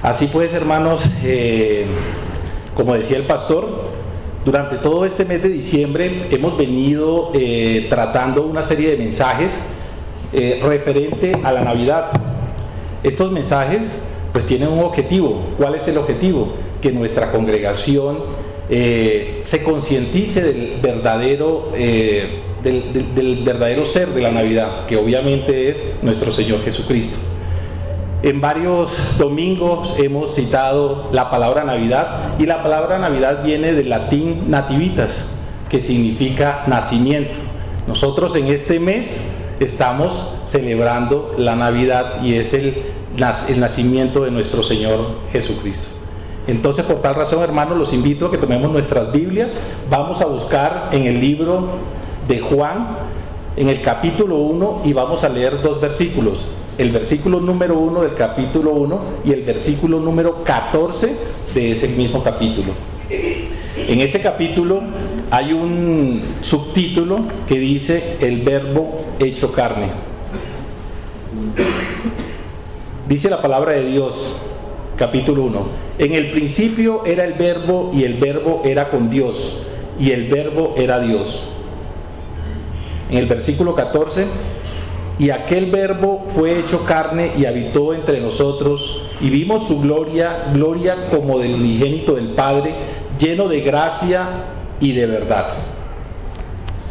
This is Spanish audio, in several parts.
Así pues, hermanos, como decía el pastor, durante todo este mes de diciembre hemos venido tratando una serie de mensajes referente a la Navidad. Estos mensajes pues tienen un objetivo. ¿Cuál es el objetivo? Que nuestra congregación se concientice del verdadero ser de la Navidad, que obviamente es nuestro Señor Jesucristo. En varios domingos hemos citado la palabra Navidad, y la palabra Navidad viene del latín nativitas, que significa nacimiento. Nosotros en este mes estamos celebrando la Navidad y es el nacimiento de nuestro Señor Jesucristo. Entonces, por tal razón, hermanos, los invito a que tomemos nuestras Biblias. Vamos a buscar en el libro de Juan, en el capítulo 1, y vamos a leer dos versículos. El versículo número 1 del capítulo 1 y el versículo número 14 de ese mismo capítulo. En ese capítulo hay un subtítulo que dice el verbo hecho carne. Dice la palabra de Dios, capítulo 1: en el principio era el verbo, y el verbo era con Dios, y el verbo era Dios. En el versículo 14: y aquel verbo fue hecho carne y habitó entre nosotros, y vimos su gloria, gloria como del unigénito del Padre, lleno de gracia y de verdad.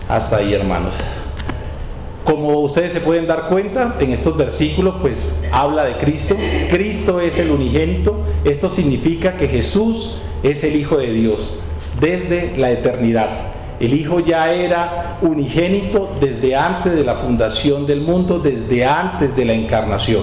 Hasta ahí, hermanos. Como ustedes se pueden dar cuenta, en estos versículos pues habla de Cristo. Cristo es el unigénito. Esto significa que Jesús es el Hijo de Dios desde la eternidad. El Hijo ya era unigénito desde antes de la fundación del mundo, desde antes de la encarnación.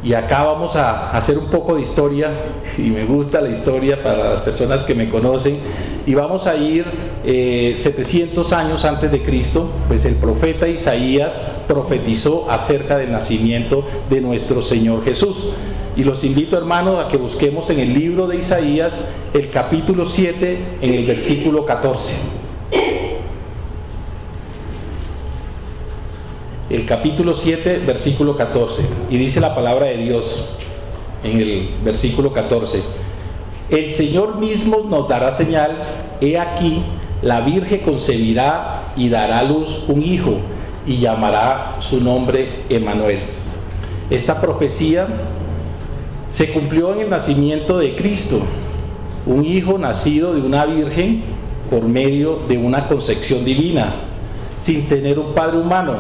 Y acá vamos a hacer un poco de historia, y me gusta la historia para las personas que me conocen, y vamos a ir 700 años antes de Cristo. Pues el profeta Isaías profetizó acerca del nacimiento de nuestro Señor Jesús. Y los invito, hermanos, a que busquemos en el libro de Isaías el capítulo 7, en el versículo 14. El capítulo 7, versículo 14. Y dice la palabra de Dios en el versículo 14: el Señor mismo nos dará señal. He aquí, la Virgen concebirá y dará a luz un hijo, y llamará su nombre Emmanuel. Esta profecía se cumplió en el nacimiento de Cristo, un hijo nacido de una virgen por medio de una concepción divina, sin tener un padre humano.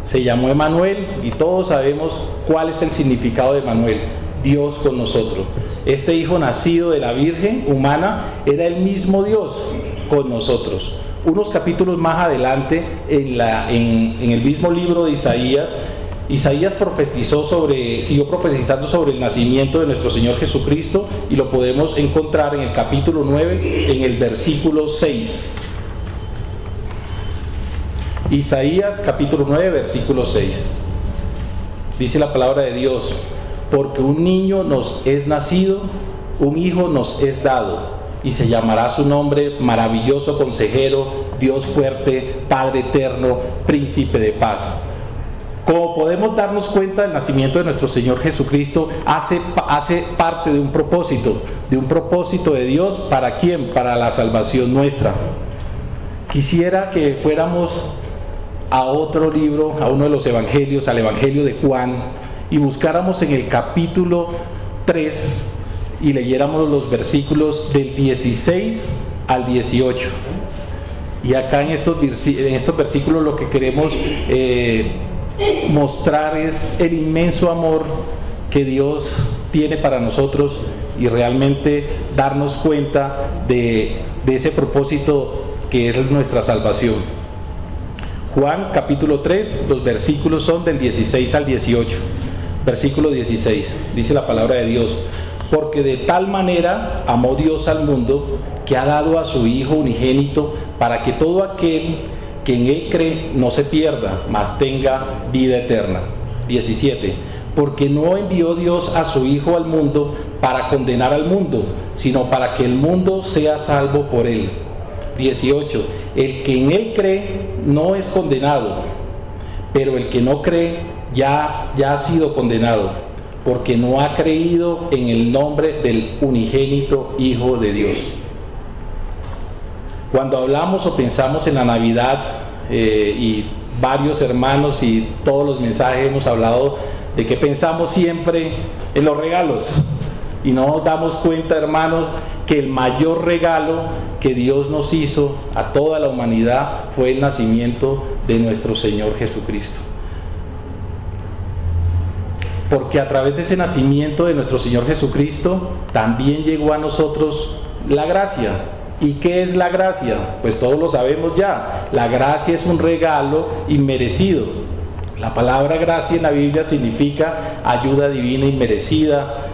Se llamó Emmanuel, y todos sabemos cuál es el significado de Emmanuel: Dios con nosotros. Este hijo nacido de la virgen humana era el mismo Dios con nosotros. Unos capítulos más adelante, en el mismo libro de Isaías, Isaías siguió profetizando sobre el nacimiento de nuestro Señor Jesucristo, y lo podemos encontrar en el capítulo 9, en el versículo 6. Isaías capítulo 9, versículo 6. Dice la palabra de Dios: porque un niño nos es nacido, un hijo nos es dado, y se llamará su nombre Maravilloso Consejero, Dios Fuerte, Padre Eterno, Príncipe de Paz. Como podemos darnos cuenta, el nacimiento de nuestro Señor Jesucristo hace parte de un propósito de Dios. ¿Para quién? Para la salvación nuestra. Quisiera que fuéramos a otro libro, a uno de los evangelios, al evangelio de Juan, y buscáramos en el capítulo 3 y leyéramos los versículos del 16 al 18. Y acá en estos versículos lo que queremos mostrar es el inmenso amor que Dios tiene para nosotros, y realmente darnos cuenta de ese propósito que es nuestra salvación. Juan capítulo 3, los versículos son del 16 al 18. Versículo 16, dice la palabra de Dios: porque de tal manera amó Dios al mundo, que ha dado a su Hijo unigénito, para que todo aquel que en Él cree no se pierda, mas tenga vida eterna. 17, porque no envió Dios a su Hijo al mundo para condenar al mundo, sino para que el mundo sea salvo por Él. 18, el que en Él cree no es condenado, pero el que no cree ya ha sido condenado, porque no ha creído en el nombre del unigénito Hijo de Dios. Cuando hablamos o pensamos en la Navidad, y varios hermanos y todos los mensajes hemos hablado de que pensamos siempre en los regalos, y no nos damos cuenta, hermanos, que el mayor regalo que Dios nos hizo a toda la humanidad fue el nacimiento de nuestro Señor Jesucristo. Porque a través de ese nacimiento de nuestro Señor Jesucristo también llegó a nosotros la gracia. ¿Y qué es la gracia? Pues todos lo sabemos ya. La gracia es un regalo inmerecido. La palabra gracia en la Biblia significa ayuda divina inmerecida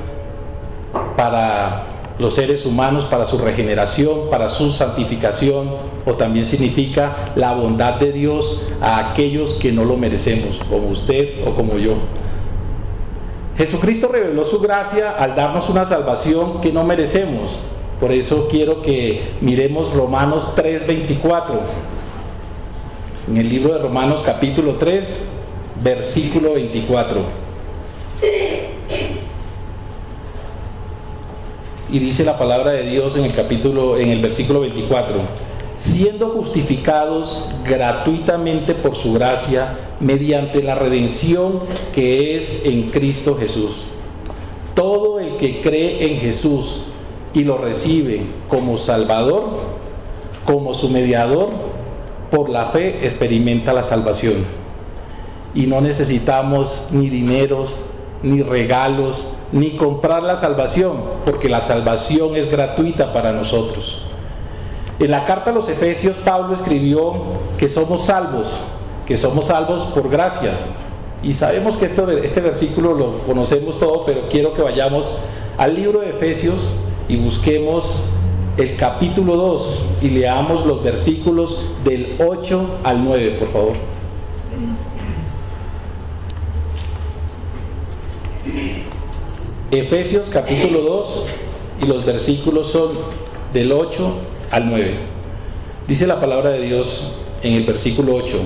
para los seres humanos, para su regeneración, para su santificación, o también significa la bondad de Dios a aquellos que no lo merecemos, como usted o como yo. Jesucristo reveló su gracia al darnos una salvación que no merecemos. Por eso quiero que miremos Romanos 3:24. En el libro de Romanos capítulo 3, versículo 24. Y dice la palabra de Dios en el versículo 24: siendo justificados gratuitamente por su gracia, mediante la redención que es en Cristo Jesús. Todo el que cree en Jesús y lo recibe como Salvador, como su mediador, por la fe experimenta la salvación. Y no necesitamos ni dineros, ni regalos, ni comprar la salvación, porque la salvación es gratuita para nosotros. En la carta a los Efesios, Pablo escribió que somos salvos por gracia. Y sabemos que este versículo lo conocemos todo, pero quiero que vayamos al libro de Efesios y busquemos el capítulo 2 y leamos los versículos del 8 al 9, por favor. Efesios capítulo 2 y los versículos son del 8 al 9. Dice la palabra de Dios en el versículo 8: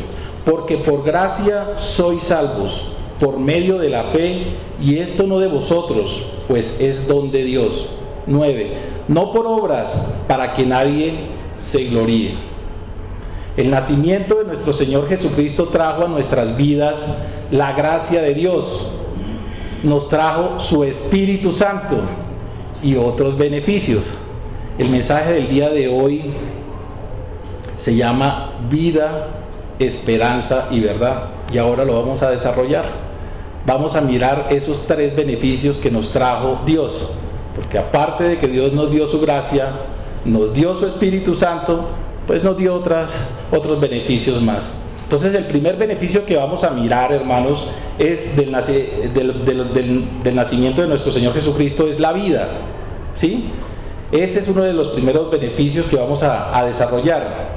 porque por gracia sois salvos por medio de la fe, y esto no de vosotros, pues es don de Dios. 9. No por obras, para que nadie se gloríe. El nacimiento de nuestro Señor Jesucristo trajo a nuestras vidas la gracia de Dios. Nos trajo su Espíritu Santo y otros beneficios. El mensaje del día de hoy se llama vida, esperanza y verdad, y ahora lo vamos a desarrollar. Vamos a mirar esos 3 beneficios que nos trajo Dios, porque aparte de que Dios nos dio su gracia, nos dio su Espíritu Santo, pues nos dio otros beneficios más. Entonces el primer beneficio que vamos a mirar, hermanos, es del nacimiento de nuestro Señor Jesucristo, es la vida, ¿sí? Ese es uno de los primeros beneficios que vamos a desarrollar.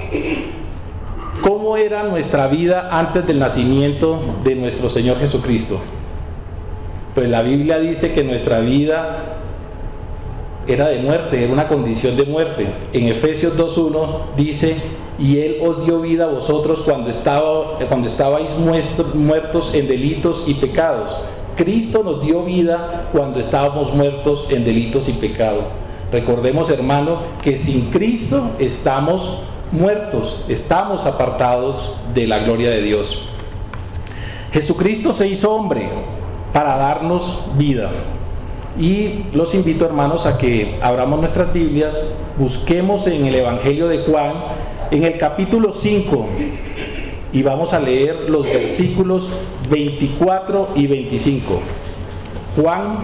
¿Cómo era nuestra vida antes del nacimiento de nuestro Señor Jesucristo? Pues la Biblia dice que nuestra vida era de muerte, era una condición de muerte. En Efesios 2:1 dice: y Él os dio vida a vosotros cuando estabais muertos en delitos y pecados. Cristo nos dio vida cuando estábamos muertos en delitos y pecados. Recordemos, hermano, que sin Cristo estamos muertos, estamos apartados de la gloria de Dios. Jesucristo se hizo hombre para darnos vida. Y los invito, hermanos, a que abramos nuestras Biblias, busquemos en el Evangelio de Juan, en el capítulo 5, y vamos a leer los versículos 24 y 25. Juan,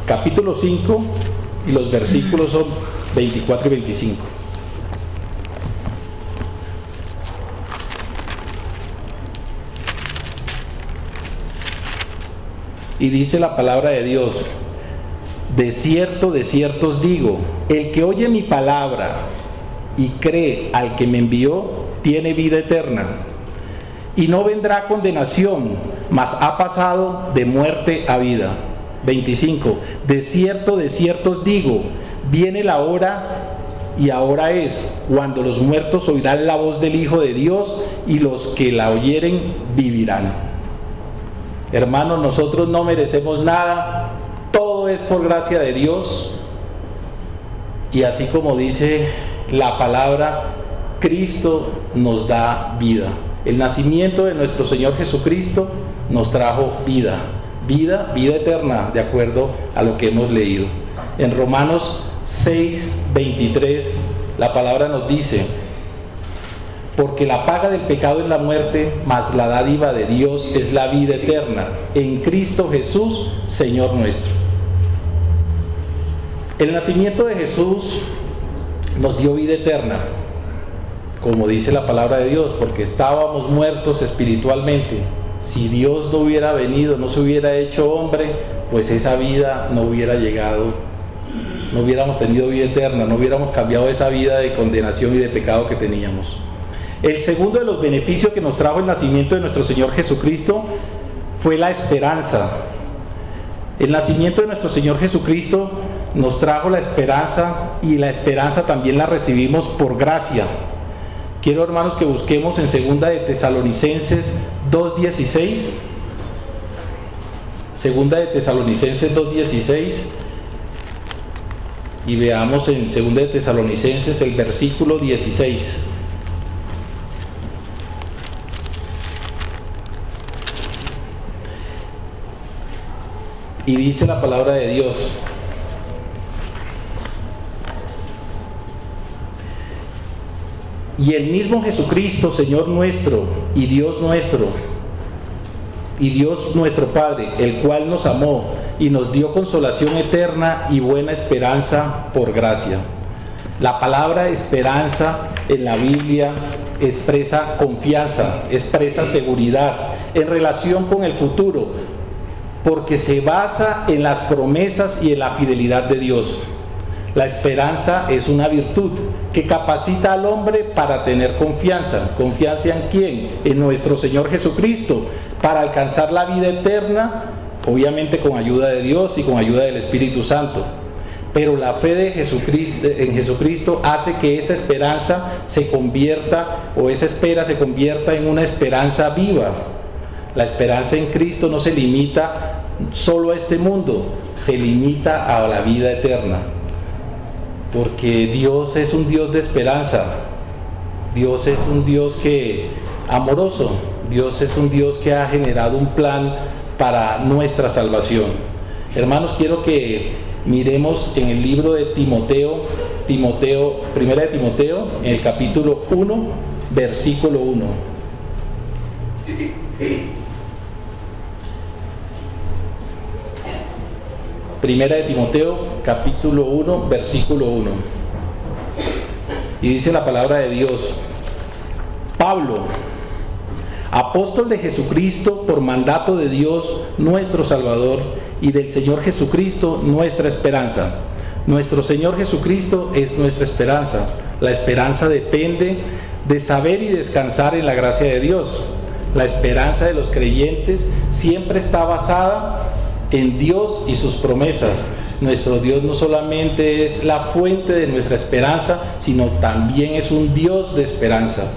capítulo 5, y los versículos son 24 y 25. Y dice la palabra de Dios: de cierto os digo, el que oye mi palabra y cree al que me envió, tiene vida eterna, y no vendrá a condenación, mas ha pasado de muerte a vida. 25. De cierto os digo, viene la hora, y ahora es, cuando los muertos oirán la voz del Hijo de Dios, y los que la oyeren vivirán. Hermanos, nosotros no merecemos nada, todo es por gracia de Dios. Y así como dice la palabra, Cristo nos da vida. El nacimiento de nuestro Señor Jesucristo nos trajo vida, vida eterna, de acuerdo a lo que hemos leído. En Romanos 6:23, la palabra nos dice: porque la paga del pecado es la muerte, mas la dádiva de Dios es la vida eterna, en Cristo Jesús, Señor nuestro. El nacimiento de Jesús nos dio vida eterna, como dice la palabra de Dios, porque estábamos muertos espiritualmente. Si Dios no hubiera venido, no se hubiera hecho hombre, pues esa vida no hubiera llegado, no hubiéramos tenido vida eterna, no hubiéramos cambiado esa vida de condenación y de pecado que teníamos. El segundo de los beneficios que nos trajo el nacimiento de nuestro Señor Jesucristo fue la esperanza. El nacimiento de nuestro Señor Jesucristo nos trajo la esperanza, y la esperanza también la recibimos por gracia. Quiero, hermanos, que busquemos en 2 de Tesalonicenses 2:16. 2 de Tesalonicenses 2:16. Y veamos en 2 de Tesalonicenses el versículo 16. Y dice la palabra de Dios: y el mismo Jesucristo, Señor nuestro y Dios nuestro Padre, el cual nos amó y nos dio consolación eterna y buena esperanza por gracia. La palabra esperanza en la Biblia expresa confianza, expresa seguridad en relación con el futuro, porque se basa en las promesas y en la fidelidad de Dios. La esperanza es una virtud que capacita al hombre para tener confianza. ¿Confianza en quién? En nuestro Señor Jesucristo, para alcanzar la vida eterna, obviamente con ayuda de Dios y con ayuda del Espíritu Santo. Pero la fe de en Jesucristo hace que esa esperanza se convierta, o esa espera se convierta en una esperanza viva. La esperanza en Cristo no se limita solo a este mundo, se limita a la vida eterna. Porque Dios es un Dios de esperanza. Dios es un Dios amoroso. Dios es un Dios que ha generado un plan para nuestra salvación. Hermanos, quiero que miremos en el libro de Primera de Timoteo, en el capítulo 1, versículo 1. Primera de Timoteo, capítulo 1, versículo 1. Y dice la palabra de Dios: Pablo, apóstol de Jesucristo por mandato de Dios nuestro Salvador y del Señor Jesucristo nuestra esperanza. Nuestro Señor Jesucristo es nuestra esperanza. La esperanza depende de saber y descansar en la gracia de Dios. La esperanza de los creyentes siempre está basada en Dios y sus promesas. Nuestro Dios no solamente es la fuente de nuestra esperanza, sino también es un Dios de esperanza.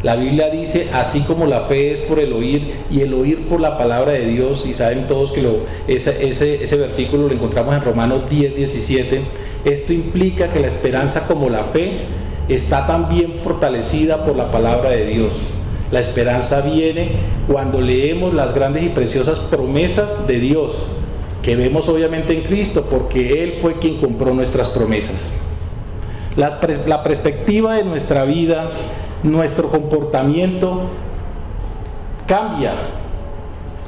La Biblia dice: así como la fe es por el oír, y el oír por la palabra de Dios. Y saben todos que ese versículo lo encontramos en Romanos 10:17. Esto implica que la esperanza, como la fe, está también fortalecida por la palabra de Dios. La esperanza viene cuando leemos las grandes y preciosas promesas de Dios, que vemos obviamente en Cristo, porque Él fue quien compró nuestras promesas. La perspectiva de nuestra vida, nuestro comportamiento cambia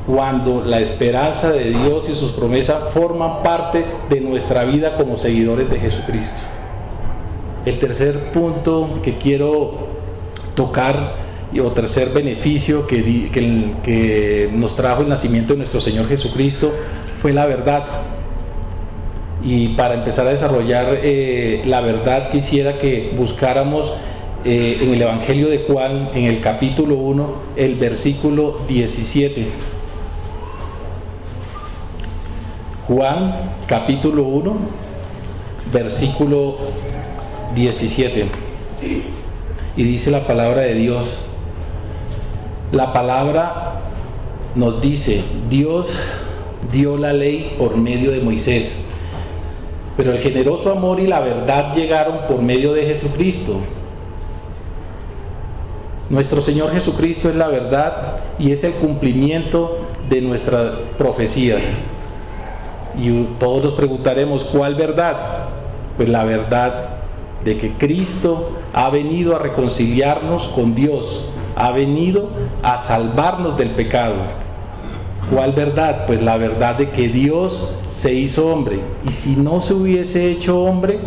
cuando la esperanza de Dios y sus promesas forman parte de nuestra vida como seguidores de Jesucristo. El tercer punto que quiero tocar, o tercer beneficio que nos trajo el nacimiento de nuestro Señor Jesucristo, fue la verdad. Y para empezar a desarrollar la verdad, quisiera que buscáramos en el Evangelio de Juan, en el capítulo 1, el versículo 17. Juan, capítulo 1, versículo 17. Y dice la palabra de Dios: la palabra nos dice, Dios dio la ley por medio de Moisés, pero el generoso amor y la verdad llegaron por medio de Jesucristo. Nuestro Señor Jesucristo es la verdad y es el cumplimiento de nuestras profecías. Y todos nos preguntaremos, ¿cuál verdad? Pues la verdad de que Cristo ha venido a reconciliarnos con Dios, ha venido a salvarnos del pecado. ¿Cuál verdad? Pues la verdad de que Dios se hizo hombre, y si no se hubiese hecho hombre,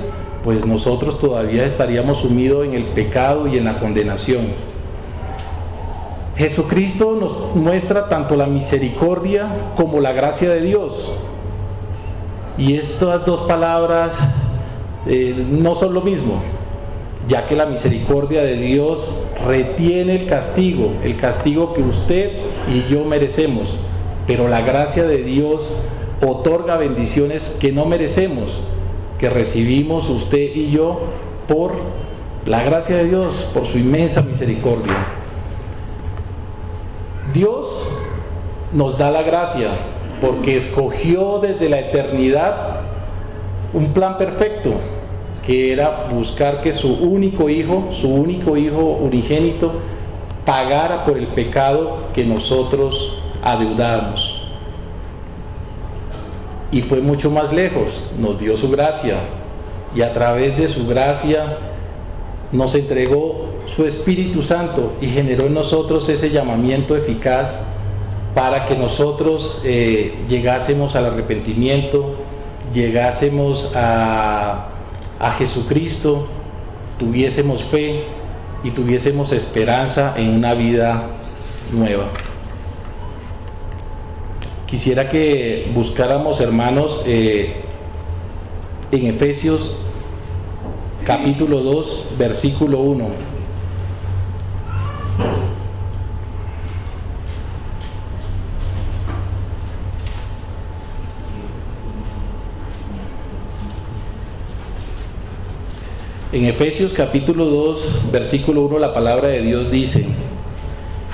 pues nosotros todavía estaríamos sumidos en el pecado y en la condenación. Jesucristo nos muestra tanto la misericordia como la gracia de Dios, y estas dos palabras no son lo mismo, ya que la misericordia de Dios retiene el castigo que usted y yo merecemos, pero la gracia de Dios otorga bendiciones que no merecemos, que recibimos usted y yo por la gracia de Dios, por su inmensa misericordia. Dios nos da la gracia porque escogió desde la eternidad un plan perfecto, que era buscar que su único hijo unigénito, pagara por el pecado que nosotros adeudábamos. Y fue mucho más lejos, nos dio su gracia, y a través de su gracia nos entregó su Espíritu Santo y generó en nosotros ese llamamiento eficaz para que nosotros llegásemos al arrepentimiento, llegásemos a Jesucristo, tuviésemos fe y tuviésemos esperanza en una vida nueva. Quisiera que buscáramos, hermanos, en Efesios capítulo 2, versículo 1. En Efesios capítulo 2, versículo 1, la palabra de Dios dice: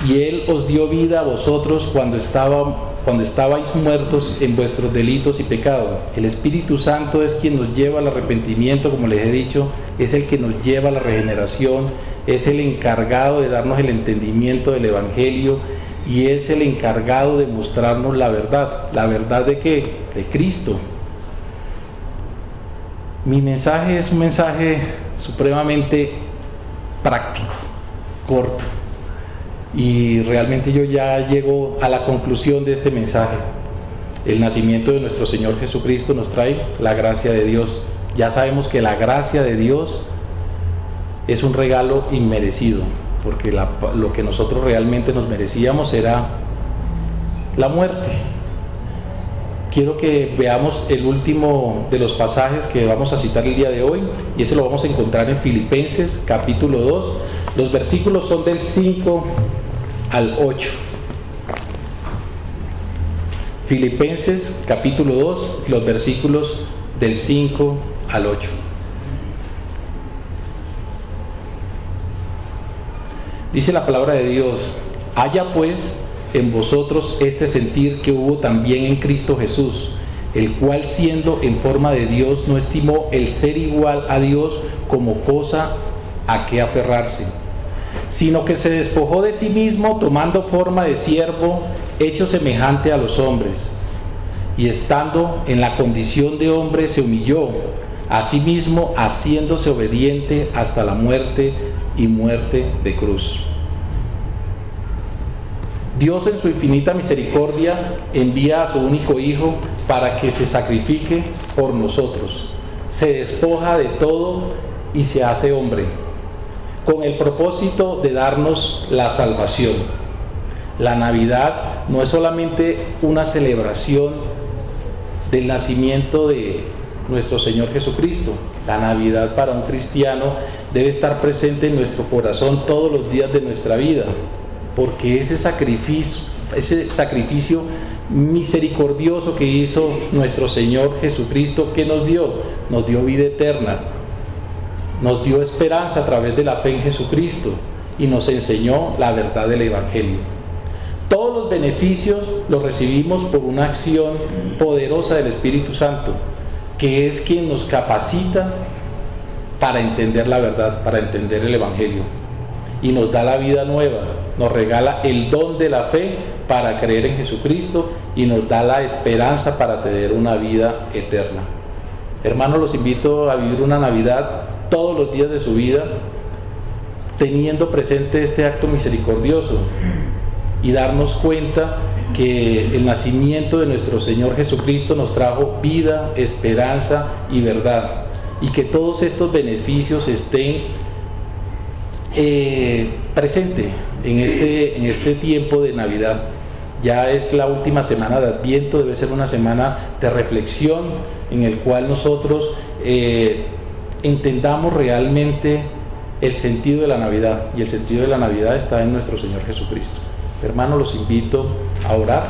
y Él os dio vida a vosotros cuando estabais muertos en vuestros delitos y pecados. El Espíritu Santo es quien nos lleva al arrepentimiento, como les he dicho, es el que nos lleva a la regeneración, es el encargado de darnos el entendimiento del Evangelio y es el encargado de mostrarnos la verdad. ¿La verdad de qué? De Cristo. Mi mensaje es un mensaje supremamente práctico, corto, y realmente yo ya llego a la conclusión de este mensaje. El nacimiento de nuestro Señor Jesucristo nos trae la gracia de Dios. Ya sabemos que la gracia de Dios es un regalo inmerecido, porque lo que nosotros realmente nos merecíamos era la muerte. Quiero que veamos el último de los pasajes que vamos a citar el día de hoy, y ese lo vamos a encontrar en Filipenses capítulo 2. Los versículos son del 5 al 8. Filipenses capítulo 2, los versículos del 5 al 8. Dice la palabra de Dios: haya pues en vosotros este sentir que hubo también en Cristo Jesús, el cual, siendo en forma de Dios, no estimó el ser igual a Dios como cosa a que aferrarse, sino que se despojó de sí mismo, tomando forma de siervo, hecho semejante a los hombres, y estando en la condición de hombre se humilló a sí mismo, haciéndose obediente hasta la muerte y muerte de cruz. Dios, en su infinita misericordia, envía a su único Hijo para que se sacrifique por nosotros. Se despoja de todo y se hace hombre, con el propósito de darnos la salvación. La Navidad no es solamente una celebración del nacimiento de nuestro Señor Jesucristo. La Navidad para un cristiano debe estar presente en nuestro corazón todos los días de nuestra vida, porque ese sacrificio misericordioso que hizo nuestro Señor Jesucristo, que nos dio vida eterna, nos dio esperanza a través de la fe en Jesucristo y nos enseñó la verdad del Evangelio. Todos los beneficios los recibimos por una acción poderosa del Espíritu Santo, que es quien nos capacita para entender la verdad, para entender el Evangelio, y nos da la vida nueva, nos regala el don de la fe para creer en Jesucristo y nos da la esperanza para tener una vida eterna. Hermanos, los invito a vivir una Navidad todos los días de su vida teniendo presente este acto misericordioso y darnos cuenta que el nacimiento de nuestro Señor Jesucristo nos trajo vida, esperanza y verdad, y que todos estos beneficios estén presentes en este tiempo de Navidad. Ya es la última semana de Adviento, debe ser una semana de reflexión en el cual nosotros entendamos realmente el sentido de la Navidad, y el sentido de la Navidad está en nuestro Señor Jesucristo. Hermanos, los invito a orar